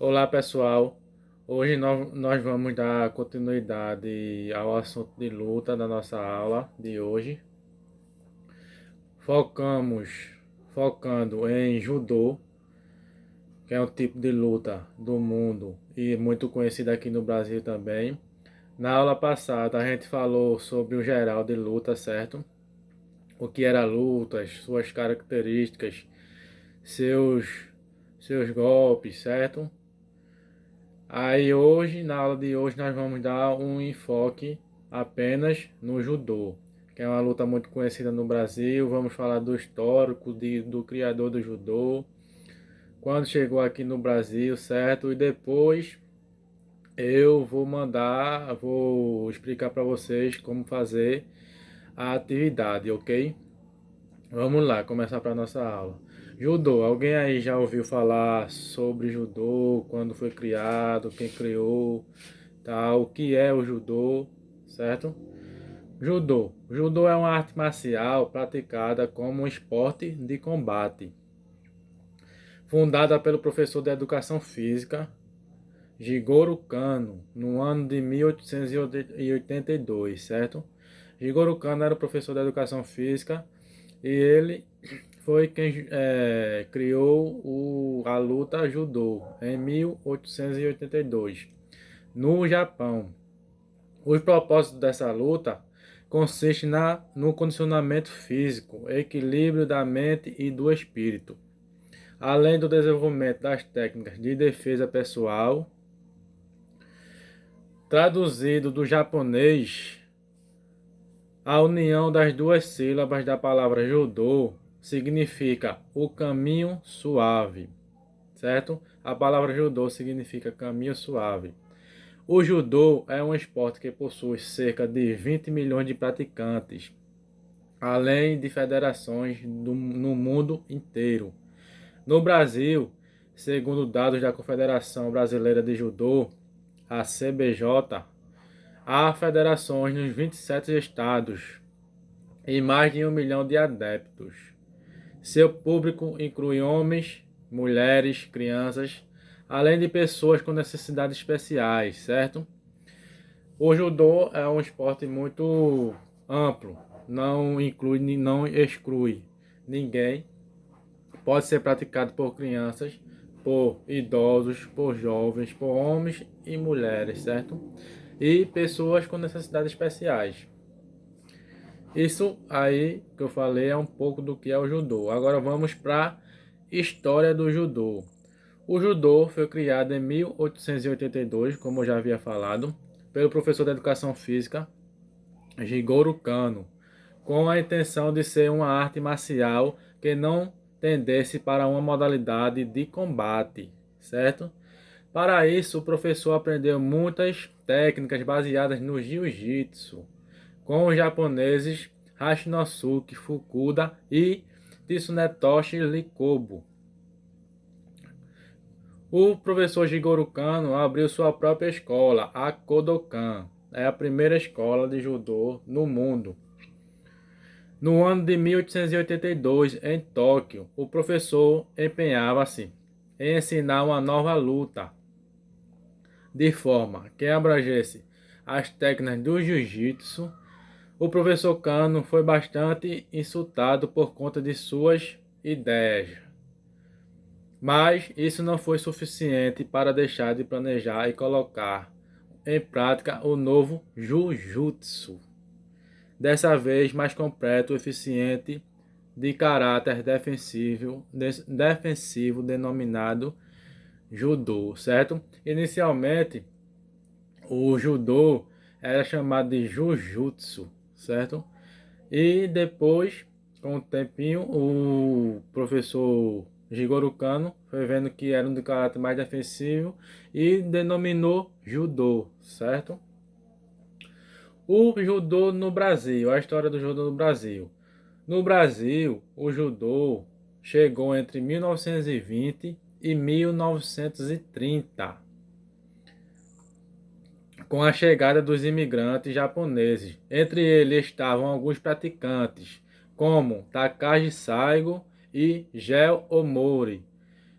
Olá pessoal, hoje nós vamos dar continuidade ao assunto de luta da nossa aula de hoje. Focamos, focando em judô, que é um tipo de luta do mundo e muito conhecido aqui no Brasil também. Na aula passada a gente falou sobre o geral de luta, certo? O que era a luta, as suas características, seus, seus golpes, certo? Aí hoje, na aula de hoje, nós vamos dar um enfoque apenas no judô, que é uma luta muito conhecida no Brasil. Vamos falar do histórico do criador do judô, quando chegou aqui no Brasil, certo? E depois vou explicar para vocês como fazer a atividade, ok? Vamos lá, começar para nossa aula. Judô, alguém aí já ouviu falar sobre judô, quando foi criado, quem criou, tal, o que é o judô, certo? Judô. Judô é uma arte marcial praticada como um esporte de combate, fundada pelo professor de educação física Jigoro Kano, no ano de 1882, certo? Jigoro Kano era o professor de educação física e ele foi quem criou a luta judô em 1882 no Japão. O propósito dessa luta consiste no condicionamento físico, equilíbrio da mente e do espírito, além do desenvolvimento das técnicas de defesa pessoal. Traduzido do japonês, a união das duas sílabas da palavra judô significa o caminho suave, certo? A palavra judô significa caminho suave. O judô é um esporte que possui cerca de 20 milhões de praticantes, além de federações no mundo inteiro. No Brasil, segundo dados da Confederação Brasileira de Judô, a CBJ, há federações nos 27 estados e mais de 1 milhão de adeptos. Seu público inclui homens, mulheres, crianças, além de pessoas com necessidades especiais, certo? O judô é um esporte muito amplo, não inclui, não exclui ninguém. Pode ser praticado por crianças, por idosos, por jovens, por homens e mulheres, certo? E pessoas com necessidades especiais. Isso aí que eu falei é um pouco do que é o judô. Agora vamos para a história do judô. O judô foi criado em 1882, como eu já havia falado, pelo professor de educação física Jigoro Kano, com a intenção de ser uma arte marcial que não tendesse para uma modalidade de combate, certo? Para isso, o professor aprendeu muitas técnicas baseadas no jiu-jitsu, com os japoneses Hashinosuke Fukuda e Tsunetoshi Likobo. O professor Jigoro Kano abriu sua própria escola, a Kodokan. É a primeira escola de judô no mundo. No ano de 1882, em Tóquio, o professor empenhava-se em ensinar uma nova luta, de forma que abrangesse as técnicas do jiu-jitsu. O professor Kano foi bastante insultado por conta de suas ideias, mas isso não foi suficiente para deixar de planejar e colocar em prática o novo Jujutsu, dessa vez mais completo e eficiente, de caráter defensivo denominado Judô, certo? Inicialmente, o Judô era chamado de Jujutsu, certo? E depois, com o tempinho, o professor Jigoro Kano foi vendo que era um de caráter mais defensivo e denominou Judô, certo? O judô no Brasil, a história do judô no Brasil. No Brasil, o judô chegou entre 1920 e 1930, com a chegada dos imigrantes japoneses. Entre eles estavam alguns praticantes, como Takashi Saigo e Gel Omori,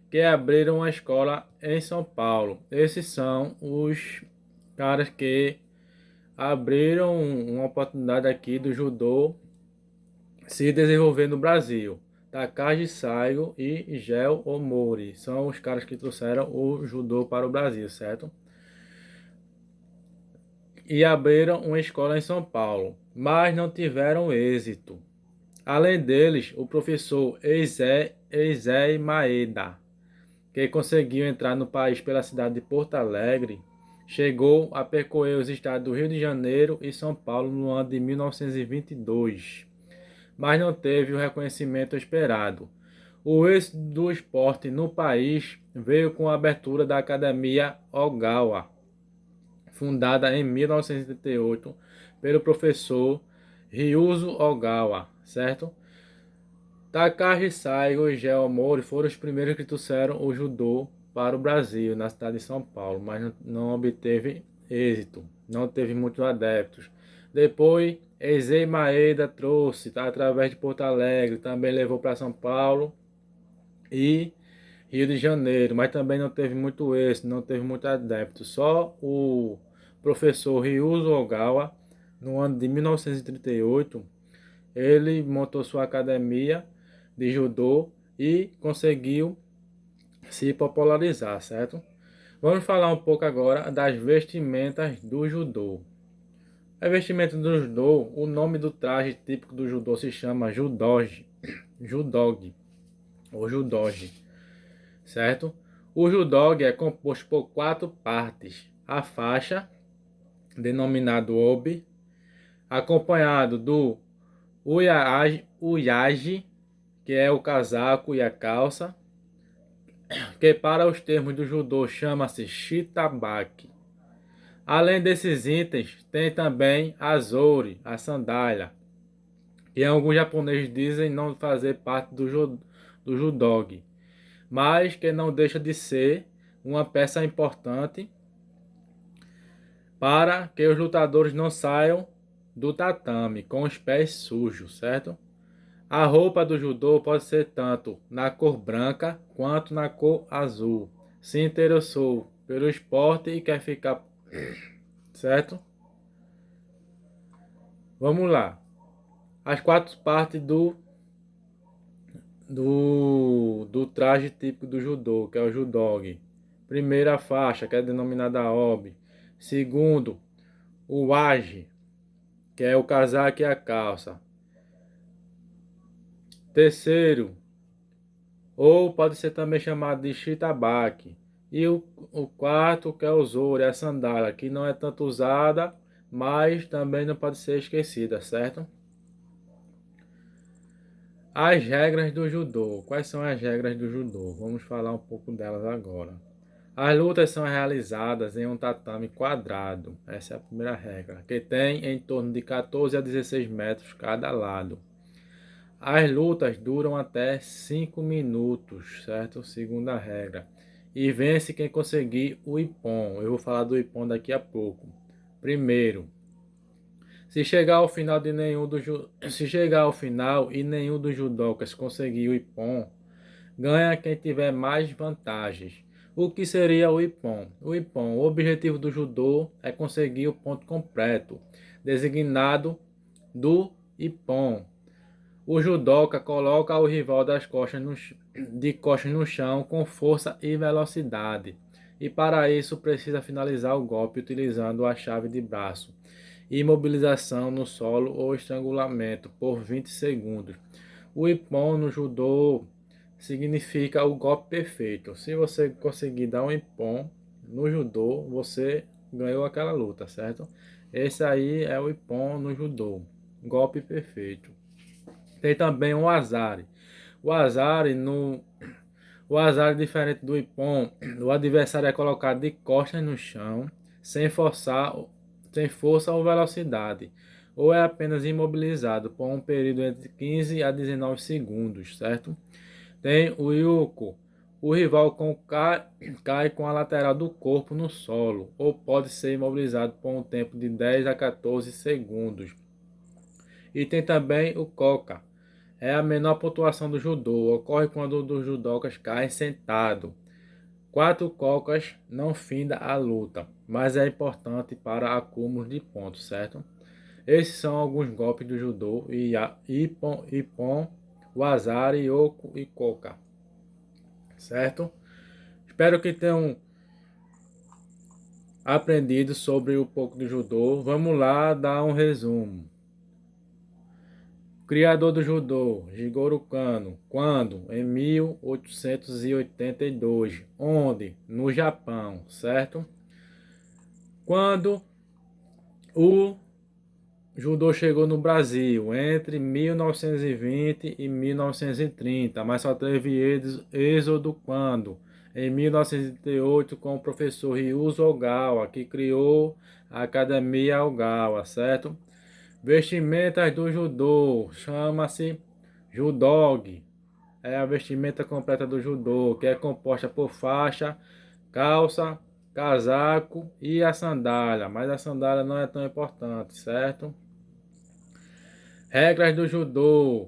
que abriram uma escola em São Paulo. Esses são os caras que abriram uma oportunidade aqui do judô se desenvolver no Brasil. Takagi Saigo e Gel Omori são os caras que trouxeram o judô para o Brasil, certo? E abriram uma escola em São Paulo, mas não tiveram êxito. Além deles, o professor Eisei Maeda, que conseguiu entrar no país pela cidade de Porto Alegre, chegou a percorrer os estados do Rio de Janeiro e São Paulo no ano de 1922, mas não teve o reconhecimento esperado. O êxito do esporte no país veio com a abertura da Academia Ogawa, fundada em 1978 pelo professor Ryuzo Ogawa, certo? Takashi Saigo e Geo Mori foram os primeiros que trouxeram o judô para o Brasil, na cidade de São Paulo, mas não obteve êxito, não teve muitos adeptos. Depois, Eisei Maeda trouxe, através de Porto Alegre, também levou para São Paulo e Rio de Janeiro, mas também não teve muito êxito, não teve muito adepto. Só o professor Ryuzo Ogawa, no ano de 1938, ele montou sua academia de judô e conseguiu se popularizar, certo? Vamos falar um pouco agora das vestimentas do judô. A vestimenta do judô, o nome do traje típico do judô se chama judogi, judogi ou judogi, certo? O judogi é composto por 4 partes. A faixa, denominado obi, acompanhado do uyagi, que é o casaco e a calça, que para os termos do judô chama-se shitabaki. Além desses itens, tem também a zori, a sandália, que alguns japoneses dizem não fazer parte do judogi, mas que não deixa de ser uma peça importante para que os lutadores não saiam do tatame com os pés sujos, certo? A roupa do judô pode ser tanto na cor branca quanto na cor azul. Se interessou pelo esporte e quer ficar, certo? Vamos lá. As 4 partes do traje típico do judô, que é o judogi. Primeira faixa, que é denominada obi. Segundo, o waji, que é o casaco e a calça. Terceiro, ou pode ser também chamado de shitabaki. E o quarto, que é o zori, a sandália, que não é tanto usada, mas também não pode ser esquecida, certo? As regras do judô. Quais são as regras do judô? Vamos falar um pouco delas agora. As lutas são realizadas em um tatame quadrado. Essa é a primeira regra, que tem em torno de 14 a 16 metros cada lado. As lutas duram até 5 minutos, certo? Segunda regra. E vence quem conseguir o ippon. Eu vou falar do ippon daqui a pouco. Primeiro, se chegar ao final e nenhum dos judokas conseguir o ippon, ganha quem tiver mais vantagens. O que seria o ippon? O objetivo do judô é conseguir o ponto completo, designado do ippon. O judoca coloca o rival de costas no chão com força e velocidade. E para isso precisa finalizar o golpe utilizando a chave de braço, imobilização no solo ou estrangulamento por 20 segundos. O ippon no judô significa o golpe perfeito. Se você conseguir dar um ippon no judô, você ganhou aquela luta, certo? Esse aí é o ippon no judô, golpe perfeito. Tem também o azari. O azari, diferente do ippon, o adversário é colocado de costas no chão, sem força ou velocidade, ou é apenas imobilizado por um período entre 15 a 19 segundos, certo? Tem o yuko. O rival cai com a lateral do corpo no solo, ou pode ser imobilizado por um tempo de 10 a 14 segundos. E tem também o koka. é a menor pontuação do judô. Ocorre quando os judocas caem sentado. 4 cocas não finda a luta, mas é importante para acúmulo de pontos, certo? Esses são alguns golpes do judô: Ippon, Wazari, Yoko e Koka, certo? Espero que tenham aprendido sobre um pouco do judô. Vamos lá dar um resumo. Criador do judô, Jigoro Kano. Quando? Em 1882. Onde? No Japão, certo? Quando o judô chegou no Brasil? Entre 1920 e 1930, mas só teve êxodo quando? Em 1938, com o professor Ryuzo Ogawa, que criou a Academia Ogawa, certo? Vestimentas do judô, chama-se judog. É a vestimenta completa do judô, que é composta por faixa, calça, casaco e a sandália. Mas a sandália não é tão importante, certo? Regras do judô.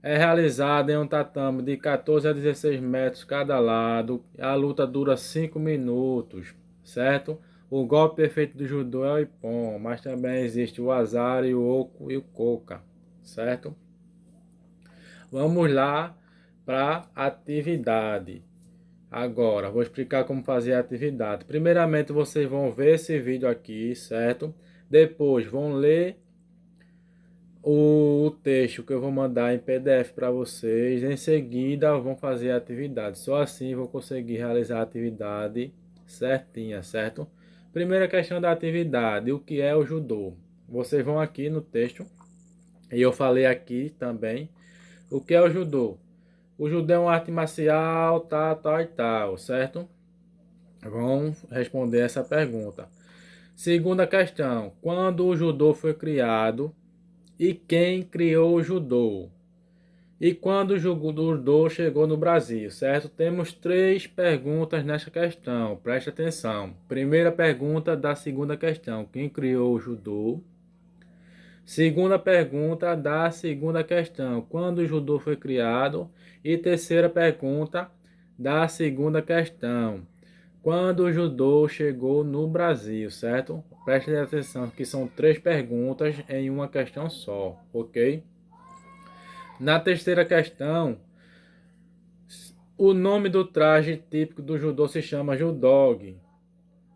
É realizada em um tatame de 14 a 16 metros cada lado. A luta dura 5 minutos, certo? O golpe perfeito do judô é o Ippon, mas também existe o Wazari, o Oko e o Koka, certo? Vamos lá para a atividade. Agora, vou explicar como fazer a atividade. Primeiramente, vocês vão ver esse vídeo aqui, certo? Depois, vão ler o texto que eu vou mandar em PDF para vocês. Em seguida, vão fazer a atividade. Só assim vou conseguir realizar a atividade certinha, certo? Primeira questão da atividade: o que é o judô? Vocês vão aqui no texto, e eu falei aqui também. O que é o judô? O judô é uma arte marcial, tal e tal, certo? Vão responder essa pergunta. Segunda questão: quando o judô foi criado? E quem criou o judô? E quando o judô chegou no Brasil, certo? Temos 3 perguntas nesta questão, preste atenção. Primeira pergunta da segunda questão: quem criou o judô? Segunda pergunta da segunda questão: quando o judô foi criado? E terceira pergunta da segunda questão: quando o judô chegou no Brasil, certo? Preste atenção que são 3 perguntas em uma questão só, ok? Na terceira questão, o nome do traje típico do judô se chama judog.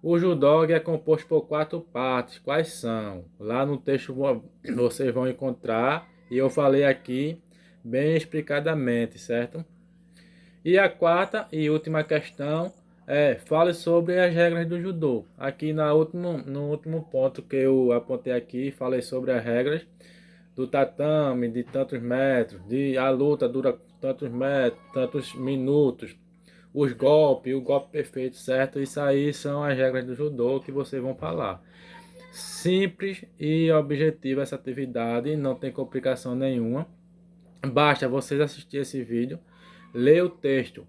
O judog é composto por 4 partes. Quais são? Lá no texto vocês vão encontrar, e eu falei aqui bem explicadamente, certo? E a quarta e última questão é: fale sobre as regras do judô. Aqui no último ponto que eu apontei aqui, falei sobre as regras do tatame, de tantos metros, a luta dura tantos metros, tantos minutos, os golpes, o golpe perfeito, certo? Isso aí são as regras do judô que vocês vão falar. Simples e objetiva essa atividade, não tem complicação nenhuma. Basta vocês assistir esse vídeo, ler o texto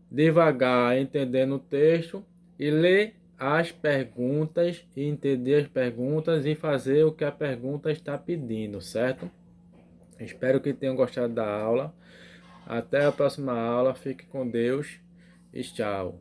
devagar, entendendo o texto, e ler as perguntas e entender as perguntas e fazer o que a pergunta está pedindo, certo? Espero que tenham gostado da aula. Até a próxima aula. Fique com Deus e tchau.